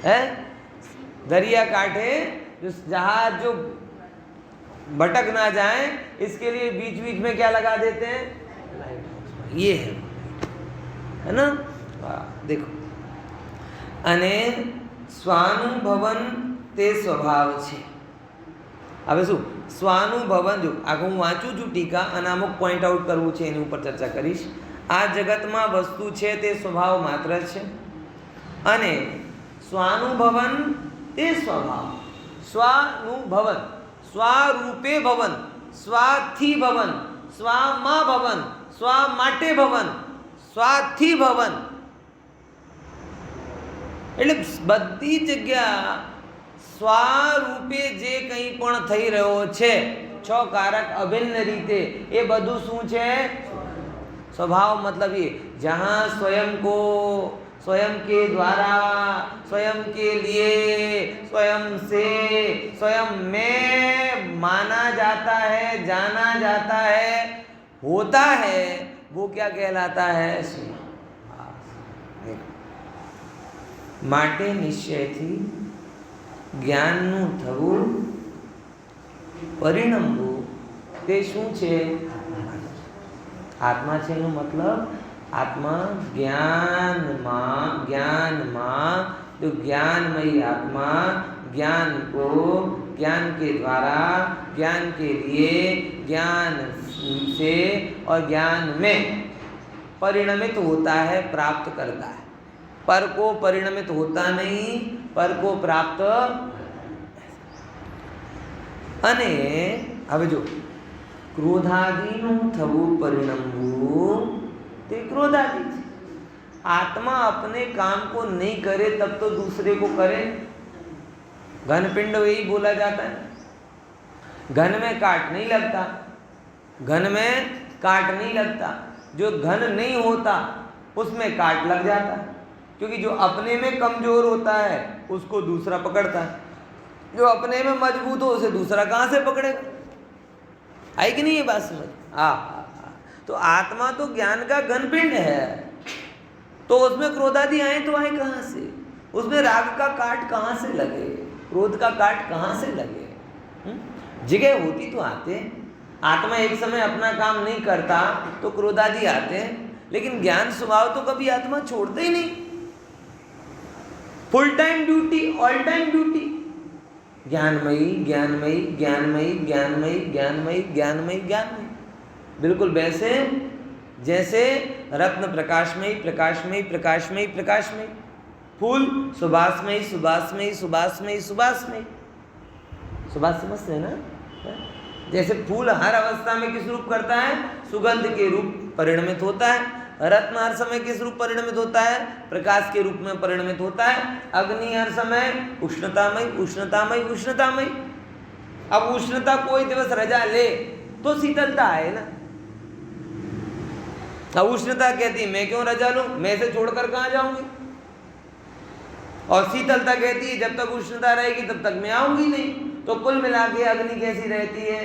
है? दरिया कांठे जो जहाज जो भटक ना जाए, इसके लिए बीच बीच में क्या लगा देते हैं, लाइट हाउस। ये है ना। देखो, અને સ્વાનુભવન તે સ્વભાવ છે। હવે શું સ્વાનુભવન, જો આગળ હું વાંચું છું ટીકા અને અમુક પોઈન્ટ આઉટ કરવું છે, એની ઉપર ચર્ચા કરીશ। આ જગતમાં વસ્તુ છે તે સ્વભાવ માત્ર છે, અને સ્વાનુભવન તે સ્વભાવ, સ્વાનુભવન, સ્વરૂપે ભવન, સ્વાથી ભવન, સ્વામાં ભવન, સ્વા માટે ભવન, સ્વાથી ભવન। એટલે બધી જગ્યા સ્વરૂપે જે કંઈ પણ થઈ રહ્યો છે, છ કારક અભિન્ન રીતે, એ બધું શું છે, स्वभाव। मतलब ये जहाँ स्वयं को स्वयं के द्वारा, स्वयं के लिए, स्वयं से, स्वयं में माना जाता है, जाना जाता है, होता है, वो क्या कहलाता है, માટે નિશ્ચયથી જ્ઞાનનું થવું, પરિણમવું, તે શું છે, આત્મા છે। એનો મતલબ આત્મા ज्ञानमा तो ज्ञानमयी आत्मा ज्ञान को, ज्ञान के द्वारा, ज्ञान के लिए, ज्ञान से और ज्ञान में परिणमित होता है, प्राप्त करता है। पर को परिणमित होता नहीं, पर को प्राप्त। અને હવે જો ક્રોધાદિનું થવું, પરિણમવું, તે ક્રોધાદि છે। आत्मा अपने काम को नहीं करे तब तो दूसरे को करे। घनपिंड यही बोला जाता है, घन में काट नहीं लगता, घन में काट नहीं लगता। जो घन नहीं होता उसमें काट लग जाता है, क्योंकि जो अपने में कमजोर होता है उसको दूसरा पकड़ता है, जो अपने में मजबूत हो उसे दूसरा कहाँ से पकड़ेगा। आई कि नहीं ये बात समझ? तो आत्मा तो ज्ञान का घनपिंड है, तो उसमें क्रोधादि आए तो आए कहाँ से, उसमें राग का काट कहाँ से लगे, क्रोध का काट कहाँ से लगे। जगह होती तो आते। आत्मा एक समय अपना काम नहीं करता तो क्रोधादि आते हैं, लेकिन ज्ञान स्वभाव तो कभी आत्मा छोड़ते ही नहीं। Full time duty, all time duty, ज्ञानमयी ज्ञानमयी ज्ञानमयी ज्ञानमयी ज्ञानमयी ज्ञानमयी ज्ञानमयी। बिल्कुल वैसे जैसे रत्न प्रकाशमयी प्रकाशमयी प्रकाशमयी प्रकाशमयी, फूल सुबासमयी सुबासमयी सुबासमयी सुबासमयी। सुबास समझते हैं ना? जैसे फूल हर अवस्था में किस रूप करता है, सुगंध के रूप परिणमित होता है। रत्न हर समय किस रूप परिणमित होता है, प्रकाश के रूप में परिणमित होता है। अग्नि हर समय उष्णतामयी उष्णतामयी उष्णतामयी। अब उष्णता कोई दिवस रजा ले तो शीतलता है ना, अब उष्णता कहती मैं क्यों रजा लूं, मैं इसे छोड़कर कहाँ जाऊंगी। और शीतलता कहती है जब तक उष्णता रहेगी तब तक मैं आऊंगी नहीं। तो कुल मिला के अग्नि कैसी रहती है,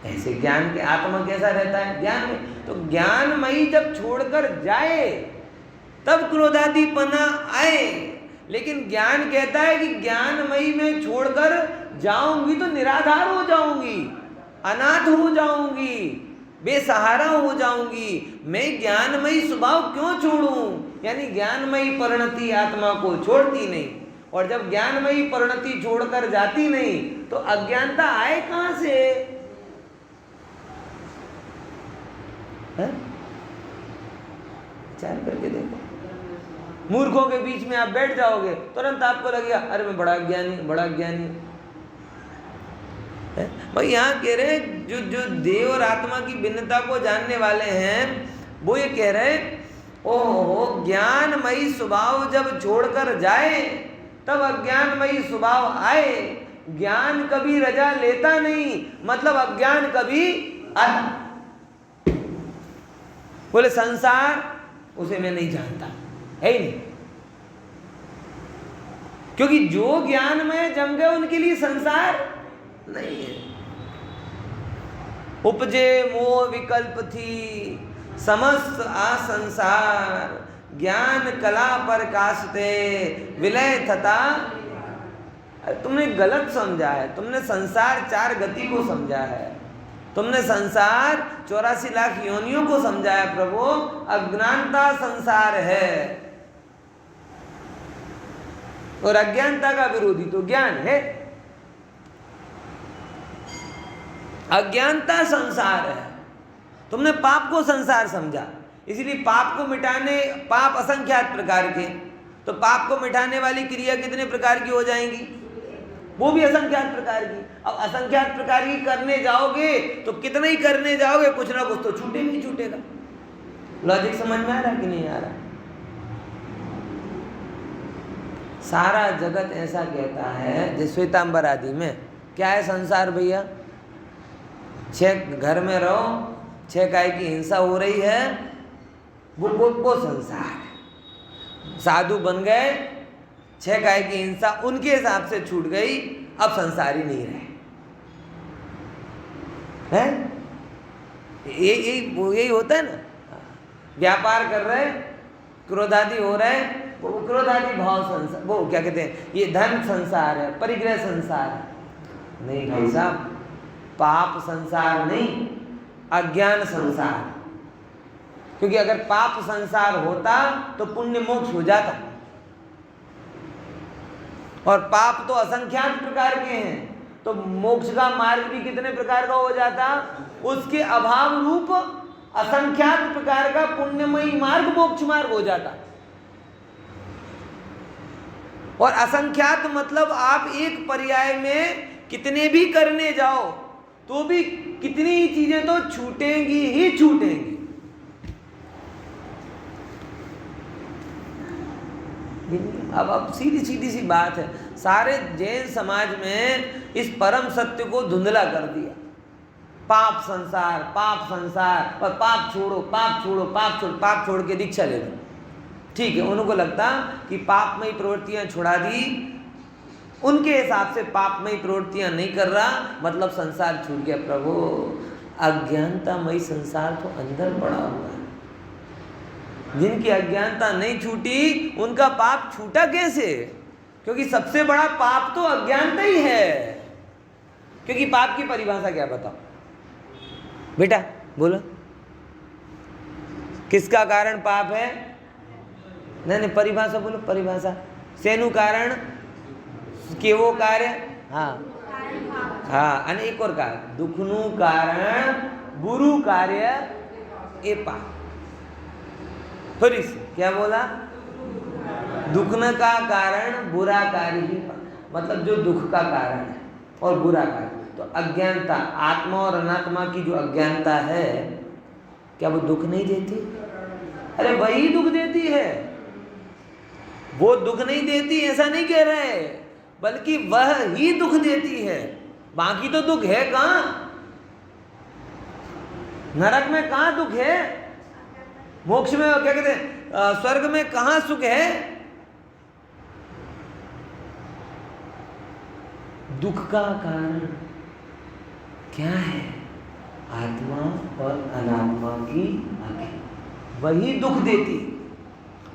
ऐसे ज्ञान के आत्मा कैसा रहता है, ज्ञान में। तो ज्ञानमयी जब छोड़कर जाए तब क्रोधादीपना आए, लेकिन ज्ञान कहता है कि ज्ञानमयी में छोड़कर जाऊंगी तो निराधार हो जाऊंगी, अनाथ हो जाऊंगी, बेसहारा हो जाऊंगी। मैं ज्ञानमयी स्वभाव क्यों छोड़ूं, यानी ज्ञानमयी परिणति आत्मा को छोड़ती नहीं। और जब ज्ञानमयी परिणति छोड़कर जाती नहीं तो अज्ञानता आए कहां से है? विचार करके देखो। मूर्खों के बीच में आप बैठ जाओगे तुरंत आपको लगेगा अरे मैं बड़ा ज्ञानी, बड़ा ज्ञानी। भाई यहाँ कह रहे जो जो देव और आत्मा की भिन्नता को जानने वाले हैं वो ये कह रहे ओहो ज्ञानमयी स्वभाव जब छोड़कर जाए तब अज्ञानमयी स्वभाव आए। ज्ञान कभी रजा लेता नहीं, मतलब अज्ञान कभी आता। बोले संसार उसे मैं नहीं जानता, है ही नहीं, क्योंकि जो ज्ञान में जम गए उनके लिए संसार नहीं है। उपजे मोह विकल्प थी समस्त आसंसार, ज्ञान कला पर काशते विलय थता। तुमने गलत समझा है, तुमने संसार 4 गति को समझा है, तुमने संसार 84 लाख योनियों को समझा है। प्रभु अज्ञानता संसार है और अज्ञानता का विरोधी तो ज्ञान है। अज्ञानता संसार है, तुमने पाप को संसार समझा, इसलिए पाप को मिटाने, पाप असंख्यात प्रकार के, तो पाप को मिटाने वाली क्रिया कितने प्रकार की हो जाएंगी, वो भी असंख्यात प्रकार की। अब असंख्यात प्रकार की करने जाओगे तो कितना ही करने जाओगे, कुछ ना कुछ तो छूटेगा ही छूटेगा। लॉजिक समझ में आ रहा कि नहीं आ रहा? सारा जगत ऐसा कहता है, जैसे श्वेतांबर आदि में क्या है संसार भैया, 6 घर में रहो, 6 गाय की हिंसा हो रही है, वो संसार है। साधु बन गए, 6 गाय की हिंसा उनके हिसाब से छूट गई, अब संसार ही नहीं रहे हैं। यही होता है ना, व्यापार कर रहे, क्रोधादि हो रहे, वो क्रोधादि भाव संसार, वो क्या कहते हैं, ये धन संसार है, परिग्रह संसार है। नहीं भाई साहब, पाप संसार नहीं, अज्ञान संसार। क्योंकि अगर पाप संसार होता तो पुण्य मोक्ष हो जाता, और पाप तो असंख्यात प्रकार के हैं, तो मोक्ष का मार्ग भी कितने प्रकार का हो जाता, उसके अभाव रूप असंख्यात प्रकार का पुण्यमयी मार्ग मोक्ष मार्ग हो जाता। और असंख्यात मतलब आप एक पर्याय में कितने भी करने जाओ तो भी कितनी ही चीजें तो छूटेंगी ही छूटेंगी। अब सीधी सीधी सी बात है, सारे जैन समाज में इस परम सत्य को धुंधला कर दिया। पाप संसार, पाप संसार, और पाप छोड़ो, पाप छोड़ो, पाप छोड़ो, पाप छोड़ के दीक्षा ले लो। ठीक है, उनको लगता कि पापमयी प्रवृत्तियां छुड़ा दी, उनके हिसाब से पापमयी प्रवृत्तियां नहीं कर रहा, मतलब संसार छूट गया। प्रभु अज्ञानतामयी संसार तो अंदर पड़ा हुआ है। जिनकी अज्ञानता नहीं छूटी उनका पाप छूटा कैसे? क्योंकि सबसे बड़ा पाप तो अज्ञानता ही है। क्योंकि पाप की परिभाषा क्या बताओ बेटा, बोलो, किसका कारण पाप है? नहीं, परिभाषा बोलो, परिभाषा। सेनु कारण केवो कार्य, हाँ, અને एक और कार्य, दुखनु कारण बुरु कार्य ए पाप। फिर इसे क्या बोला? दुखन का कारण बुरा कार्य ही, मतलब जो दुख का कारण है और बुरा कार्य। तो अज्ञानता, आत्मा और अनात्मा की जो अज्ञानता है, क्या वो दुख नहीं देती? अरे वही दुख देती है, वो दुख नहीं देती ऐसा नहीं कह रहे, बल्कि वह ही दुख देती है। बाकी तो दुख है कहाँ? नरक में कहाँ दुख है? मोक्ष में क्या कहते हैं, स्वर्ग में कहाँ सुख है? दुख का कारण क्या है? आत्मा और अनात्मा की आगे वही दुख देती।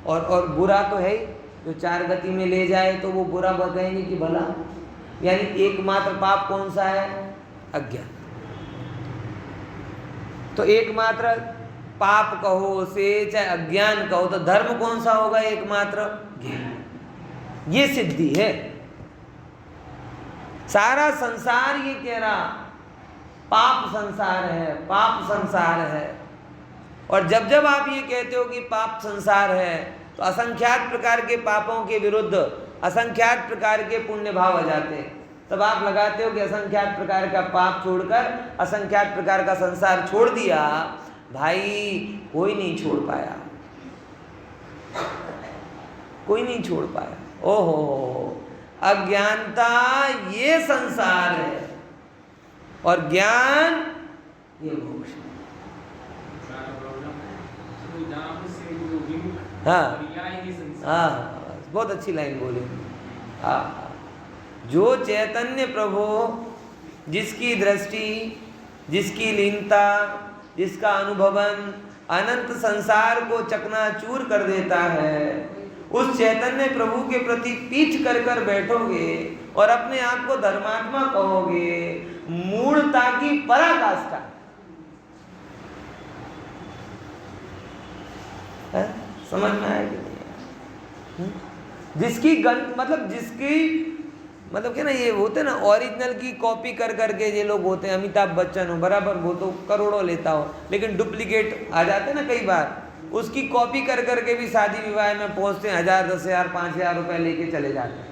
और बुरा तो है ही, जो चार गति में ले जाए तो वो बुरा कहेंगे कि भला। यानी एकमात्र पाप कौन सा है? अज्ञान। तो एकमात्र पाप कहो से चाहे अज्ञान कहो, तो धर्म कौन सा होगा? एकमात्र ज्ञान। ये सिद्धि है। सारा संसार ये कह रहा पाप संसार है, पाप संसार है। और जब जब आप ये कहते हो कि पाप संसार है, तो असंख्यात प्रकार के पापों के विरुद्ध असंख्यात प्रकार के पुण्य भाव आ जाते हैं। तब आप लगाते हो कि असंख्यात प्रकार का पाप छोड़कर असंख्यात प्रकार का संसार छोड़ दिया। भाई कोई नहीं छोड़ पाया, कोई नहीं छोड़ पाया। ओहो, अज्ञानता ये संसार है और ज्ञान ये मोक्ष। हाँ हाँ, बहुत अच्छी लाइन बोली। हाँ, जो चैतन्य प्रभु जिसकी दृष्टि, जिसकी लीनता, जिसका अनुभवन अनंत संसार को चकनाचूर कर देता है, उस चैतन्य प्रभु के प्रति पीठ कर कर बैठोगे और अपने आप को धर्मात्मा कहोगे, मूढ़ता की पराकाष्ठा है। समझ में आया कि नहीं? जिसकी मतलब क्या ना, ये होते ना ओरिजिनल की कॉपी कर करके ये लोग होते हैं। अमिताभ बच्चन हो बराबर, वो तो करोड़ों लेता हो, लेकिन डुप्लीकेट आ जाते ना कई बार, उसकी कॉपी कर करके भी शादी विवाह में पहुंचते हैं, 1000, 10,000, 5,000 रुपए लेके चले जाते हैं।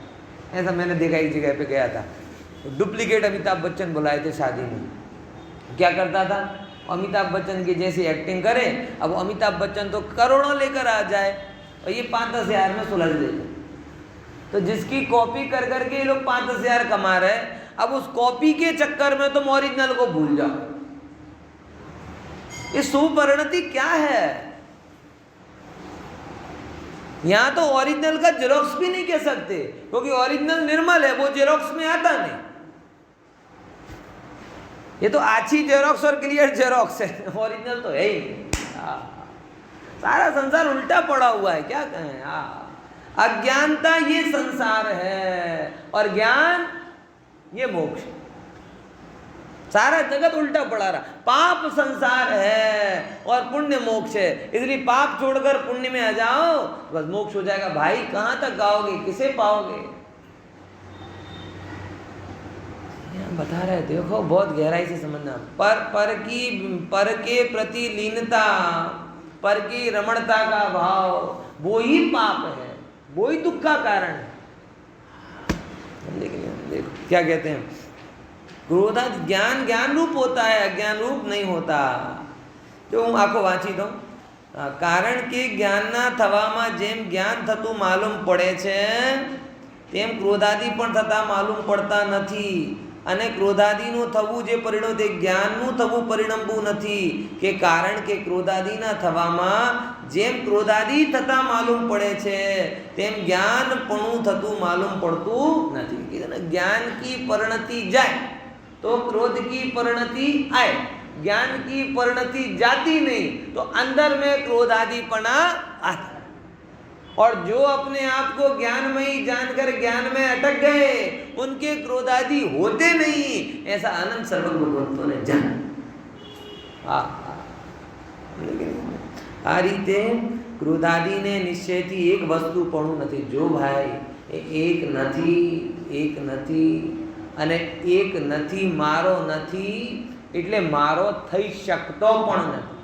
ऐसा मैंने देखा, एक जगह पे गया था, डुप्लीकेट अमिताभ बच्चन बुलाए थे शादी में। क्या करता था, अमिताभ बच्चन की जैसी एक्टिंग करे। अब अमिताभ बच्चन तो करोड़ों लेकर आ जाए और ये 5-10 हज़ार में सुलझ लेते। तो जिसकी कॉपी कर करके ये लोग 5-10 हज़ार कमा रहे हैं, अब उस कॉपी के चक्कर में तुम ओरिजिनल को भूल जाओ। ये सुपरिणति क्या है? यहां तो ओरिजिनल का जेरोक्स भी नहीं कह सकते, क्योंकि ओरिजिनल निर्मल है, वो जेरोक्स में आता नहीं। ये तो आछी जेरोक्स और क्लियर जेरोक्स है, ओरिजिनल तो है ही नहीं। सारा संसार उल्टा पड़ा हुआ है, क्या कहें। अज्ञानता ये संसार है और ज्ञान ये मोक्ष। सारा जगत उल्टा पड़ा रहा। पाप संसार है और पुण्य मोक्ष है, इसलिए पाप छोड़कर पुण्य में आ जाओ, बस मोक्ष हो जाएगा। भाई कहां तक गाओगे, किसे पाओगे? बता रहे, देखो बहुत गहराई से समझना। पर के प्रति लीनता, पर की रमणता का भाव, वो ही पाप है, वो ही दुख का कारण है। देखो क्या कहते हैं, क्रोध ज्ञान ज्ञान रूप होता है, अज्ञान रूप नहीं होता। जो હું આખો વાંચી દઉં। કારણ કે જ્ઞાનના થવામાં જેમ જ્ઞાન થતું માલુમ પડે છે, તેમ ક્રોધાદિ પણ થતા માલુમ પડતા નથી। અને ક્રોધાદિનું થવું જે પરિણો તે જ્ઞાનનું થવું પરિણમવું નથી। કે કારણ કે ક્રોધાદિના થવામાં જેમ ક્રોધાદિ થતા માલુમ પડે છે, તેમ જ્ઞાનપણું થતું માલુમ પડતું નથી। જ્ઞાન की परिणति जाए तो क्रोध की परिणति आए, ज्ञान की परिणति जाती नहीं तो अंदर में क्रोध आदिपना आता। और जो अपने आप को ज्ञानमयी जानकर ज्ञान में अटक गए, उनके क्रोधादि होते नहीं, ऐसा अनंत सर्व भगवंतों ने जाना। आ रीते क्रोधादिने निश्चयથી એક વસ્તુ પણ નથી। જો ભાઈ એક નથી અને એક નથી મારો નથી એટલે મારો થઈ શકતો પણ નથી।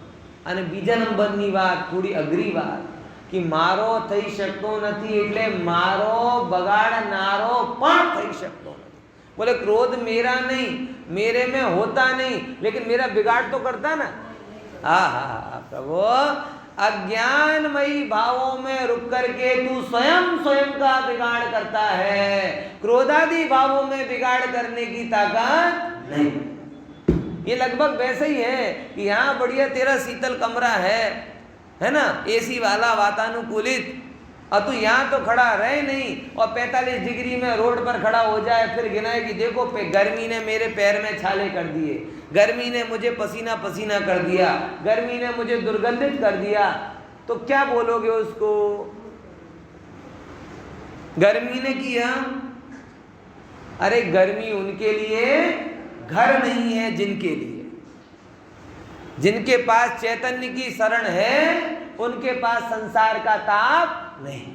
અને બીજા નંબરની વાત થોડી અઘરી વાત कि मारो थई शकतो नहीं એટલે मारो बगाड़नारो पण थई शकतो नहीं। बोले क्रोध मेरा नहीं, मेरे में होता नहीं, लेकिन मेरा बिगाड़ तो करता ना। प्रभु अज्ञानमयी भावों में रुक करके तू स्वयं का बिगाड़ करता है, क्रोधादि भावों में बिगाड़ करने की ताकत नहीं। ये लगभग वैसे ही है कि यहाँ बढ़िया तेरा शीतल कमरा है ना, एसी वाला वातानुकूलित, और तू यहाँ तो खड़ा रहे नहीं और 45 डिग्री में रोड पर खड़ा हो जाए, फिर गिनाए कि देखो गर्मी ने मेरे पैर में छाले कर दिए, गर्मी ने मुझे पसीना पसीना कर दिया, गर्मी ने मुझे दुर्गंधित कर दिया, तो क्या बोलोगे उसको? गर्मी ने किया। अरे गर्मी उनके लिए घर नहीं है जिनके लिए, जिनके पास चैतन्य की शरण है उनके पास संसार का ताप नहीं।